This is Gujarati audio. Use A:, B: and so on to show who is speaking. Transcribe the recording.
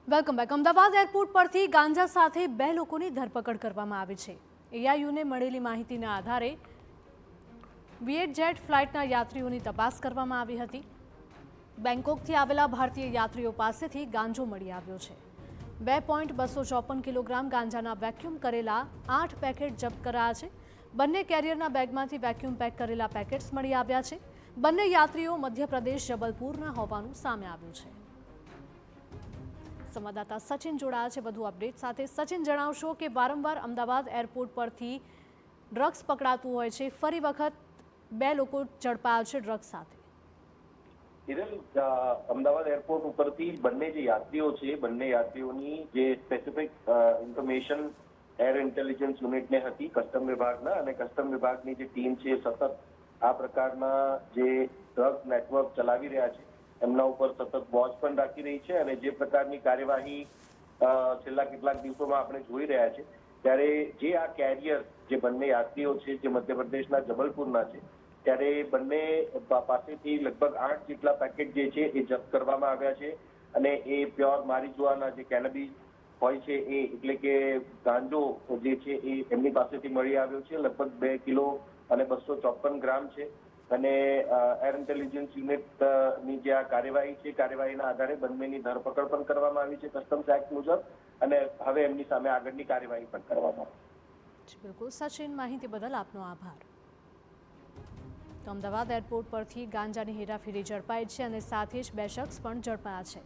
A: Welcome back. અમદાવાદ એરપોર્ટ પરથી ગાંજા સાથે બે લોકોની ધરપકડ કરવામાં આવી છે। એઆઈયુને મળેલી માહિતીના આધારે વિયેટ જેટ ફ્લાઇટના યાત્રીઓની તપાસ કરવામાં આવી હતી। બેંકોકથી આવેલા ભારતીય યાત્રીઓ પાસેથી ગાંજો મળી આવ્યો છે। 2.254 કિલોગ્રામ ગાંજાના વેક્યુમ કરેલા 8 પેકેટ જપ્ત કરાયા છે। બંને કેરિયરના બેગમાંથી વેક્યુમ પેક કરેલા પેકેટ્સ મળી આવ્યા છે। બંને યાત્રીઓ મધ્યપ્રદેશ જબલપુરના હોવાનું સામે આવ્યું છે। સંવાદદાતા સચિન જોડાયા છે વધુ અપડેટ સાથે। સચિન, જણાવશો કે વારંવાર અમદાવાદ એરપોર્ટ પરથી ડ્રગ્સ પકડાતું હોય છે, ફરી વખત બે લોકો ઝડપાયા છે ડ્રગ્સ સાથે।
B: અમદાવાદ એરપોર્ટ ઉપરથી બંને જે યાત્રીઓ છે, બંને યાત્રીઓની જે સ્પેસિફિક ઇન્ફોર્મેશન એર ઇન્ટેલિજન્સ યુનિટને હતી કસ્ટમ વિભાગના, અને કસ્ટમ વિભાગની જે ટીમ છે સતત આ પ્રકારના જે ડ્રગ્સ નેટવર્ક ચલાવી રહ્યા છે એમના ઉપર સતત વોચ પણ રાખી રહી છે। અને જે પ્રકારની કાર્યવાહી છેલ્લા કેટલાક દિવસોમાં આપણે જોઈ રહ્યા છે, ત્યારે જે આ કેરિયર જે બંને યાત્રીઓ છે જે મધ્યપ્રદેશના જબલપુરના છે, ત્યારે બંને પાસેથી લગભગ 8 જેટલા પેકેટ જે છે એ જપ્ત કરવામાં આવ્યા છે। અને એ પ્યોર મારીજુઆના જે કેનબીસ હોય છે એ એટલે કે ગાંજો જે છે એ એમની પાસેથી મળી આવ્યો છે। લગભગ 2 કિલો અને 254 ગ્રામ છે। અને એર ઇન્ટેલિજન્સ યુનિટની જે આ કાર્યવાહી છે, કાર્યવાહીના આધારે બંનેની ધરપકડ પણ કરવામાં આવી છે કસ્ટમ્સ એક્ટ મુજબ, અને હવે એમની સામે આગળની કાર્યવાહી પણ કરવામાં આવી છે।
A: બિલકુલ સચિન, માહિતી બદલ આપનો આભાર। તો અમદાવાદ એરપોર્ટ પરથી ગાંજાની હેરાફેરી ઝડપાઈ છે અને સાથે જ 2 શખ્સ પણ ઝડપાયા છે।